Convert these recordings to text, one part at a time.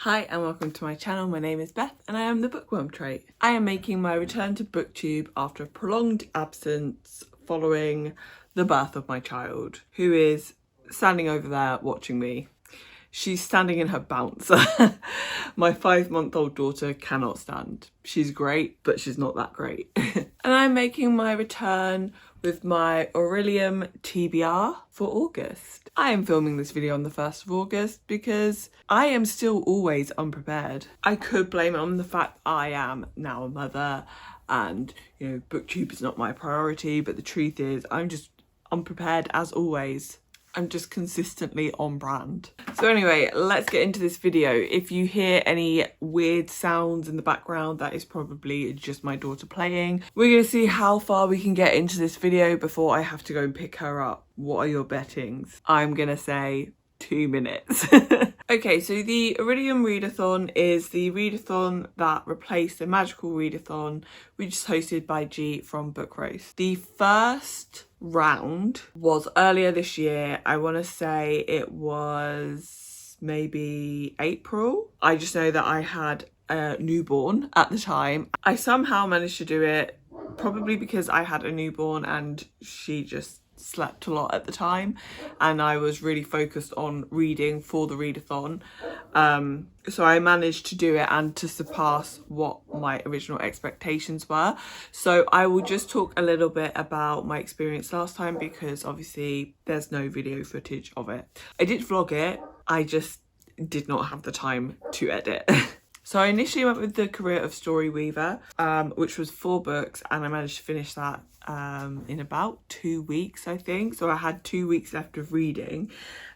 Hi and welcome to my channel. My name is Beth and I am the Bookworm Trait. I am making my return to BookTube after a prolonged absence following the birth of my child, who is standing over there watching me. She's standing in her bouncer. My 5-month-old daughter cannot stand. She's great, but she's not that great. And I'm making my return with my Orilium TBR for August. I am filming this video on the 1st of August because I am still always unprepared. I could blame it on the fact I am now a mother and, you know, BookTube is not my priority, but the truth is I'm just unprepared as always. I'm just consistently on brand. So anyway, let's get into this video. If you hear any weird sounds in the background, that is probably just my daughter playing. We're gonna see how far we can get into this video before I have to go and pick her up. What are your bettings? I'm gonna say 2 minutes. Okay, so the Orilium Readathon is the readathon that replaced the Magical Readathon, which is hosted by G from Book Roast. The first round was earlier this year. I want to say it was maybe April. I just know that I had a newborn at the time. I somehow managed to do it, probably because I had a newborn and she just slept a lot at the time and I was really focused on reading for the readathon, so I managed to do it and to surpass what my original expectations were. So I will just talk a little bit about my experience last time because obviously there's no video footage of it. I did vlog it, I just did not have the time to edit. So I initially went with the Career of Story Weaver, which was 4 books, and I managed to finish that in about 2 weeks, I think. So I had 2 weeks left of reading.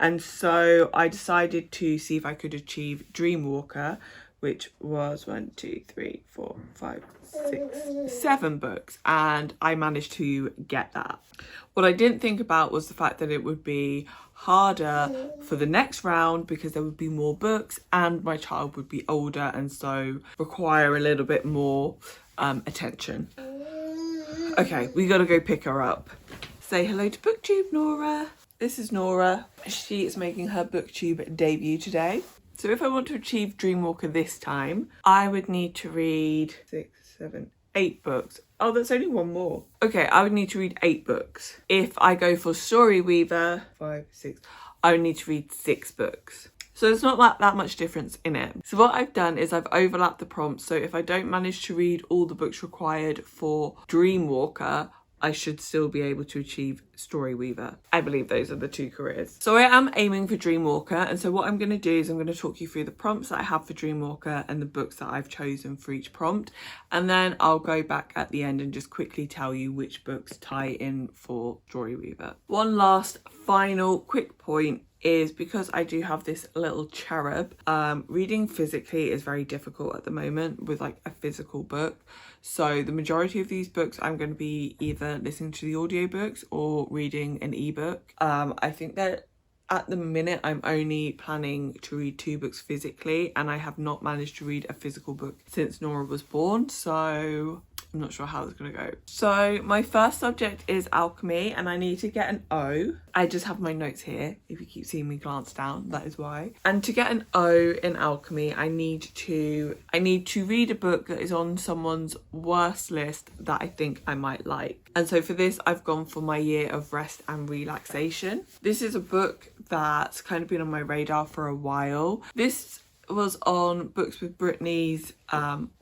And so I decided to see if I could achieve Dreamwalker, which was 1, 2, 3, 4, 5, 6, 7 books. And I managed to get that. What I didn't think about was the fact that it would be harder for the next round because there would be more books and my child would be older and so require a little bit more attention. Okay, we gotta go pick her up. Say hello to BookTube, Nora. This is Nora. She is making her BookTube debut today. So if I want to achieve Dreamwalker this time, I would need to read 6, 7, 8 books. Oh, that's only one more. Okay, I would need to read 8 books. If I go for Story Weaver, 5, 6, I would need to read 6 books. So there's not that much difference in it. So what I've done is I've overlapped the prompts. So if I don't manage to read all the books required for Dreamwalker, I should still be able to achieve Story Weaver. I believe those are the 2 careers. So I am aiming for Dreamwalker. And so what I'm going to do is I'm going to talk you through the prompts that I have for Dreamwalker and the books that I've chosen for each prompt. And then I'll go back at the end and just quickly tell you which books tie in for Story Weaver. One last final quick point is because I do have this little cherub, reading physically is very difficult at the moment with like a physical book. So the majority of these books I'm going to be either listening to the audiobooks or reading an ebook. I think that at the minute I'm only planning to read 2 books physically and I have not managed to read a physical book since Nora was born, so I'm not sure how it's gonna go. So my first subject is alchemy and I need to get an O. I just have my notes here. If you keep seeing me glance down, that is why. And to get an O in alchemy, I need to read a book that is on someone's worst list that I think I might like. And so for this, I've gone for My Year of Rest and Relaxation. This is a book that's kind of been on my radar for a while. This was on Books with Brittany's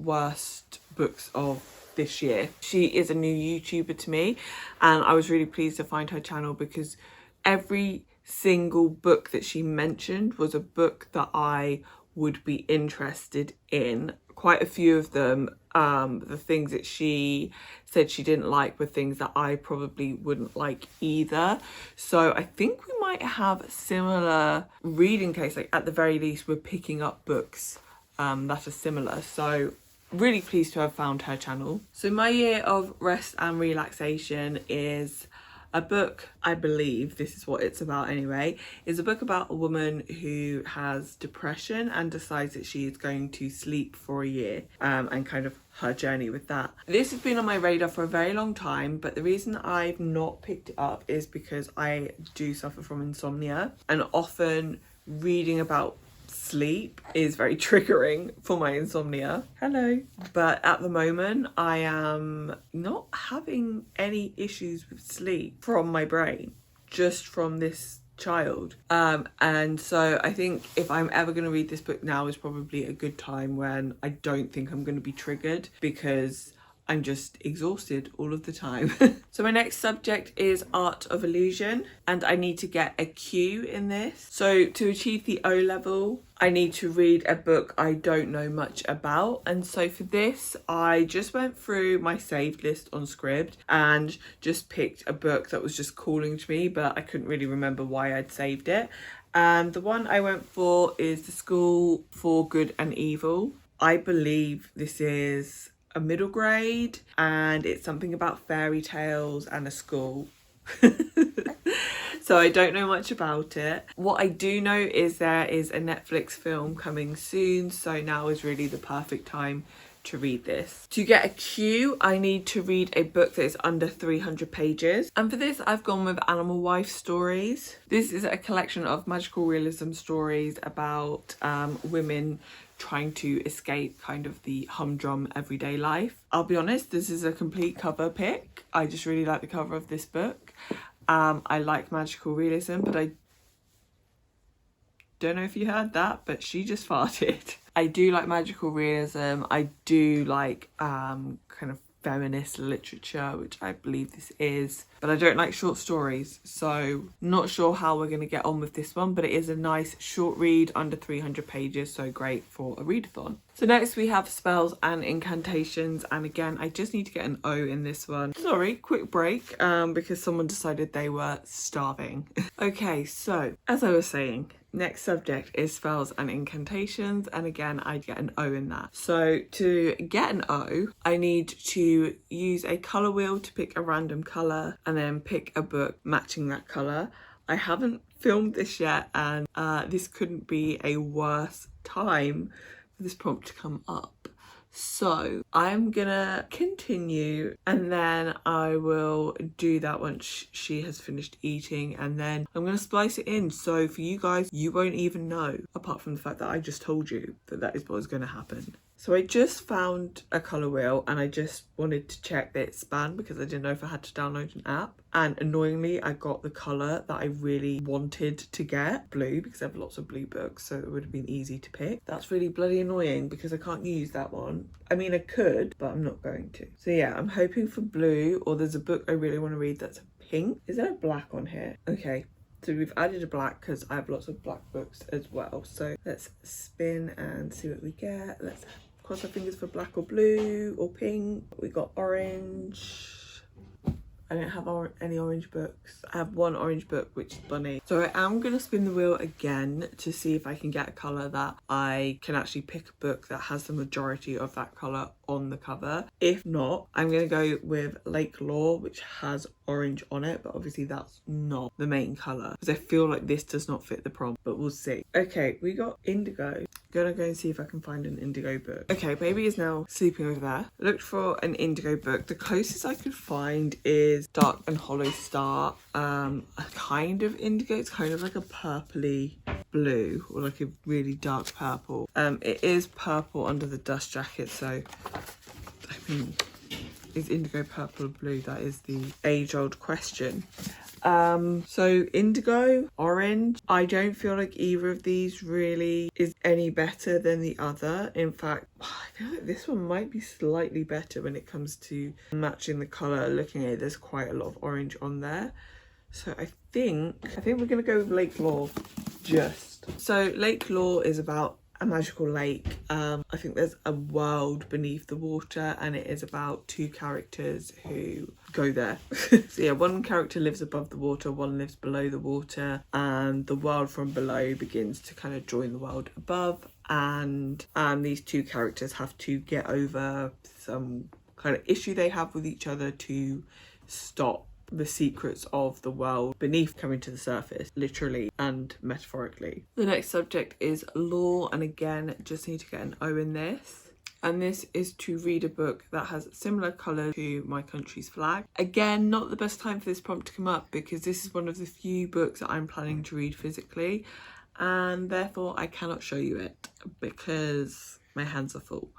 worst books of this year. She is a new YouTuber to me and I was really pleased to find her channel because every single book that she mentioned was a book that I would be interested in. Quite a few of them, the things that she said she didn't like were things that I probably wouldn't like either. So I think we might have similar reading taste, like at the very least we're picking up books that are similar. So really pleased to have found her channel. So My Year of Rest and Relaxation is a book, I believe this is what it's about anyway, is a book about a woman who has depression and decides that she is going to sleep for a year, and kind of her journey with that. This has been on my radar for a very long time, but the reason I've not picked it up is because I do suffer from insomnia and often reading about sleep is very triggering for my insomnia. Hello. But at the moment, I am not having any issues with sleep from my brain, just from this child. And so I think if I'm ever going to read this book, now is probably a good time when I don't think I'm going to be triggered, because I'm just exhausted all of the time. So my next subject is Art of Illusion, and I need to get a Q in this. So to achieve the O level, I need to read a book I don't know much about. And so for this, I just went through my saved list on Scribd and just picked a book that was just calling to me, but I couldn't really remember why I'd saved it. And the one I went for is The School for Good and Evil. I believe this is a middle grade, and it's something about fairy tales and a school. So I don't know much about it. What I do know is there is a Netflix film coming soon, so now is really the perfect time to read this. To get a Q, I need to read a book that is under 300 pages. And for this, I've gone with Animal Wife Stories. This is a collection of magical realism stories about women trying to escape kind of the humdrum everyday life. I'll be honest, this is a complete cover pick. I just really like the cover of this book. I like magical realism, but I don't know if you heard that, but she just farted. I do like magical realism. I do like kind of feminist literature, which I believe this is, but I don't like short stories, so not sure how we're going to get on with this one, but it is a nice short read under 300 pages, so great for a readathon. So next we have Spells and Incantations, and again I just need to get an O in this one. Sorry, quick break because someone decided they were starving. Okay, so as I was saying, next subject is Spells and Incantations, and again I get an O in that. So to get an O, I need to use a colour wheel to pick a random colour and then pick a book matching that colour. I haven't filmed this yet, and this couldn't be a worse time for this prompt to come up. So I'm gonna continue, and then I will do that once she has finished eating, and then I'm gonna splice it in. So for you guys, you won't even know, apart from the fact that I just told you that that is what is gonna happen. So I just found a colour wheel, and I just wanted to check that it spanned because I didn't know if I had to download an app. And annoyingly, I got the colour that I really wanted to get, blue, because I have lots of blue books, so it would have been easy to pick. That's really bloody annoying because I can't use that one. I mean, I could, but I'm not going to. So yeah, I'm hoping for blue, or there's a book I really want to read that's pink. Is there a black on here? Okay. So we've added a black because I have lots of black books as well. So let's spin and see what we get. Let's cross our fingers for black or blue or pink. We got orange. I don't have any orange books. I have one orange book, which is Bunny. So I am going to spin the wheel again to see if I can get a colour that I can actually pick a book that has the majority of that colour on the cover. If not, I'm going to go with Lake Law, which has orange on it, but obviously that's not the main colour because I feel like this does not fit the prompt, but we'll see. Okay, we got Indigo. Gonna go and see if I can find an indigo book. Okay, baby is now sleeping over there. Looked for an indigo book. The closest I could find is Dark and Hollow Star. A kind of indigo. It's kind of like a purpley blue, or like a really dark purple. It is purple under the dust jacket, so I mean, is indigo purple or blue? That is the age-old question. So indigo, orange, I don't feel like either of these really is any better than the other. In fact, I feel like this one might be slightly better when it comes to matching the colour. Looking at it, there's quite a lot of orange on there. So I think we're gonna go with Lake Law just. So Lake Law is about a magical lake. I think there's a world beneath the water, and it is about two characters who go there. So yeah, one character lives above the water, one lives below the water, and the world from below begins to kind of join the world above, and these two characters have to get over some kind of issue they have with each other to stop the secrets of the world beneath coming to the surface, literally and metaphorically. The next subject is law, and again just need to get an O in this. And this is to read a book that has similar colour to my country's flag. Again, not the best time for this prompt to come up because this is one of the few books that I'm planning to read physically, and therefore I cannot show you it because my hands are full.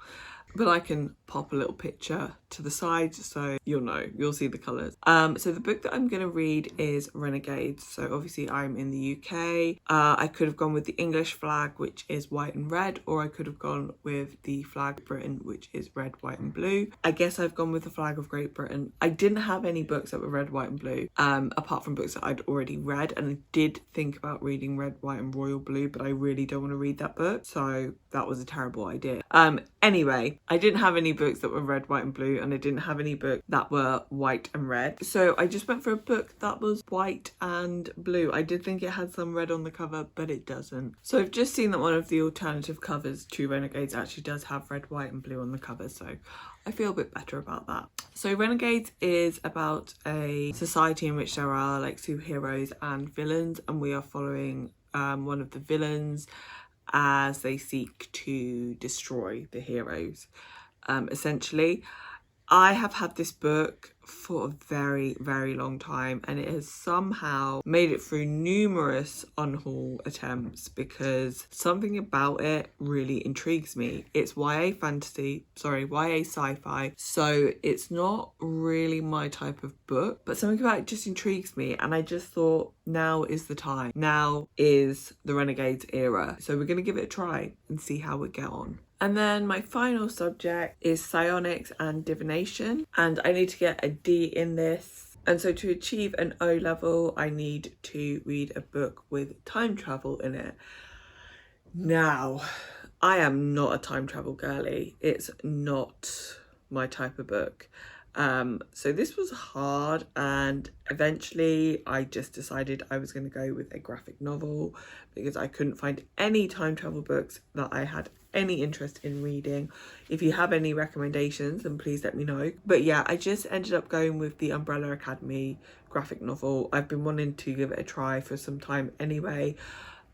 But I can pop a little picture to the side so you'll see the colours. So the book that I'm going to read is Renegades. So obviously I'm in the UK. I could have gone with the English flag, which is white and red, or I could have gone with the flag of Britain, which is red, white and blue. I guess I've gone with the flag of Great Britain. I didn't have any books that were red, white and blue, apart from books that I'd already read, and I did think about reading red, white and royal blue, but I really don't want to read that book, so that was a terrible idea. Anyway, I didn't have any books that were red, white and blue, and I didn't have any books that were white and red. So I just went for a book that was white and blue. I did think it had some red on the cover, but it doesn't. So I've just seen that one of the alternative covers to Renegades actually does have red, white and blue on the cover, so I feel a bit better about that. So Renegades is about a society in which there are like superheroes and villains, and we are following one of the villains as they seek to destroy the heroes. Essentially, I have had this book for a very, very long time, and it has somehow made it through numerous unhaul attempts because something about it really intrigues me. It's YA sci-fi, so it's not really my type of book, but something about it just intrigues me, and I just thought now is the time. Now is the Renegades era. So we're going to give it a try and see how we get on. And then my final subject is psionics and divination, and I need to get a D in this. And so to achieve an O level, I need to read a book with time travel in it. Now, I am not a time travel girly. It's not my type of book. So this was hard, and eventually I just decided I was going to go with a graphic novel because I couldn't find any time travel books that I had any interest in reading. If you have any recommendations, then please let me know. But yeah, I just ended up going with the Umbrella Academy graphic novel. I've been wanting to give it a try for some time anyway.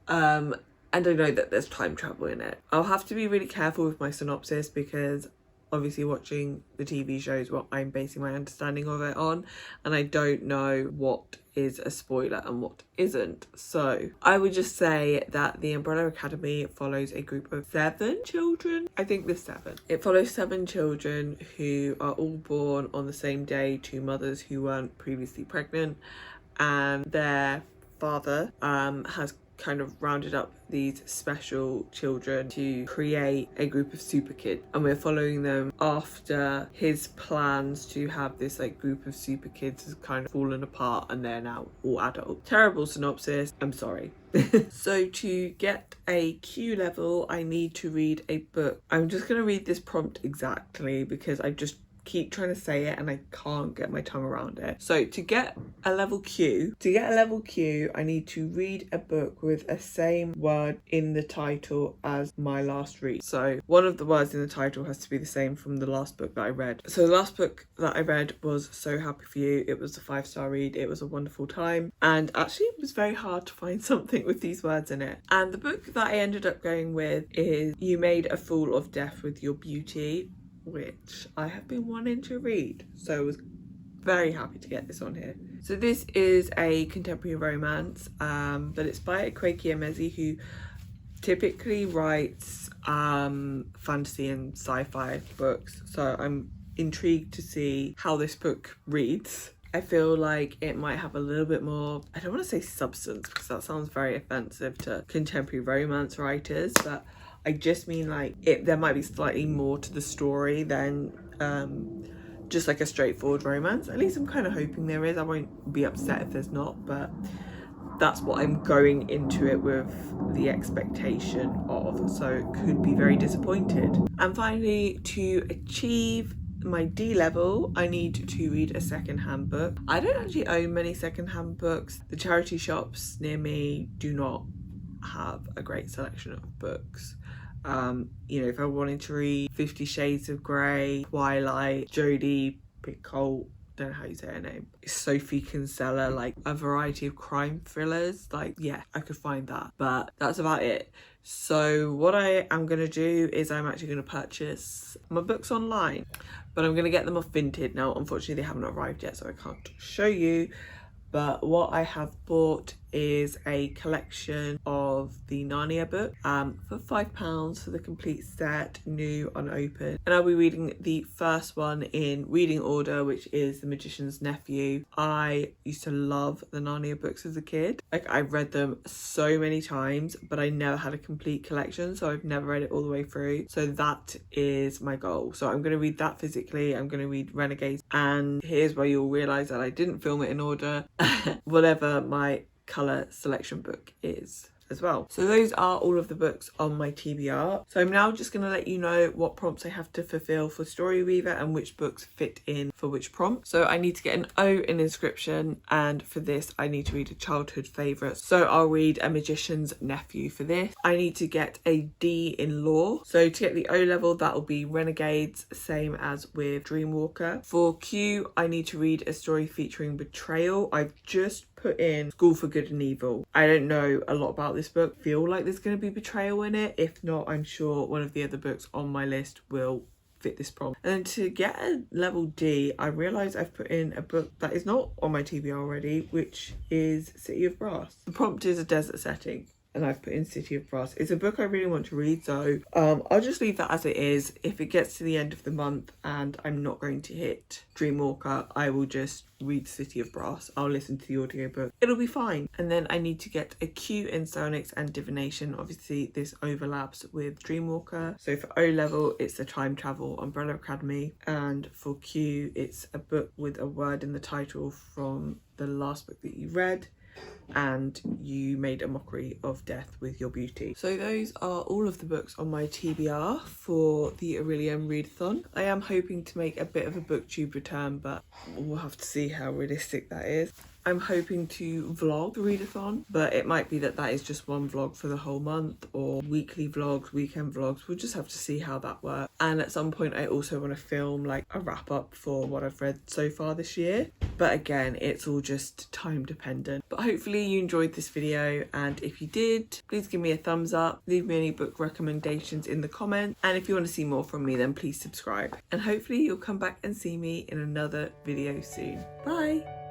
And I know that there's time travel in it. I'll have to be really careful with my synopsis because obviously watching the TV show is what I'm basing my understanding of it on, and I don't know what is a spoiler and what isn't. So I would just say that the Umbrella Academy follows a group of 7 children. I think there's 7. It follows 7 children who are all born on the same day to mothers who weren't previously pregnant, and their father has kind of rounded up these special children to create a group of super kids, and we're following them after his plans to have this like group of super kids has kind of fallen apart and they're now all adults. Terrible synopsis, I'm sorry. So to get a Q level, I need to read a book. I'm just going to read this prompt exactly because I just keep trying to say it and I can't get my tongue around it. So to get a level Q, I need to read a book with a same word in the title as my last read. So one of the words in the title has to be the same from the last book that I read. So the last book that I read was So Happy For You. It was a 5-star read. It was a wonderful time, and actually it was very hard to find something with these words in it. And the book that I ended up going with is You Made a Fool of Death With Your Beauty, which I have been wanting to read, so I was very happy to get this on here. So this is a contemporary romance, but it's by Kweki Emezi, who typically writes fantasy and sci-fi books, so I'm intrigued to see how this book reads. I feel like it might have a little bit more, I don't want to say substance because that sounds very offensive to contemporary romance writers, but I just mean like there might be slightly more to the story than just like a straightforward romance. At least I'm kind of hoping there is. I won't be upset if there's not, but that's what I'm going into it with the expectation of, so it could be very disappointed. And finally, to achieve my D level, I need to read a secondhand book. I don't actually own many secondhand books. The charity shops near me do not have a great selection of books. You know, if I wanted to read 50 Shades of Grey, Twilight, Jodie Picoult, don't know how you say her name, Sophie Kinsella, like a variety of crime thrillers, like yeah, I could find that, but that's about it. So what I am going to do is I'm actually going to purchase my books online, but I'm going to get them off Vinted. Now unfortunately they haven't arrived yet, so I can't show you, but what I have bought is a collection of the Narnia book for £5 for the complete set, new, unopened. And I'll be reading the first one in reading order, which is The Magician's Nephew. I used to love the Narnia books as a kid. Like, I've read them so many times, but I never had a complete collection, so I've never read it all the way through. So that is my goal. So I'm going to read that physically. I'm going to read Renegades, and here's where you'll realise that I didn't film it in order. Whatever my colour selection book is as well. So those are all of the books on my TBR. So I'm now just going to let you know what prompts I have to fulfill for Storyweaver and which books fit in for which prompt. So I need to get an O in inscription, and for this I need to read a childhood favourite. So I'll read A Magician's Nephew for this. I need to get a D in law. So to get the O level, that will be Renegades, same as with Dreamwalker. For Q, I need to read a story featuring betrayal. I've just put in School for Good and Evil. I don't know a lot about this book. Feel like there's going to be betrayal in it. If not, I'm sure one of the other books on my list will fit this prompt. And then to get a level D, I realise I've put in a book that is not on my TBR already, which is City of Brass. The prompt is a desert setting, and I've put in City of Brass. It's a book I really want to read, so I'll just leave that as it is. If it gets to the end of the month and I'm not going to hit Dreamwalker, I will just read City of Brass. I'll listen to the audiobook. It'll be fine. And then I need to get a Q in Psionics and Divination. Obviously, this overlaps with Dreamwalker. So for O level, it's the Time Travel Umbrella Academy. And for Q, it's a book with a word in the title from the last book that you read, and you made a mockery of death with your beauty. So those are all of the books on my TBR for the Orilium readathon. I am hoping to make a bit of a booktube return, but we'll have to see how realistic that is. I'm hoping to vlog the readathon, but it might be that that is just one vlog for the whole month, or weekly vlogs, weekend vlogs. We'll just have to see how that works. And at some point I also want to film like a wrap up for what I've read so far this year. But again, it's all just time dependent. But hopefully you enjoyed this video, and if you did, please give me a thumbs up, leave me any book recommendations in the comments, and if you want to see more from me, then please subscribe. And hopefully you'll come back and see me in another video soon. Bye!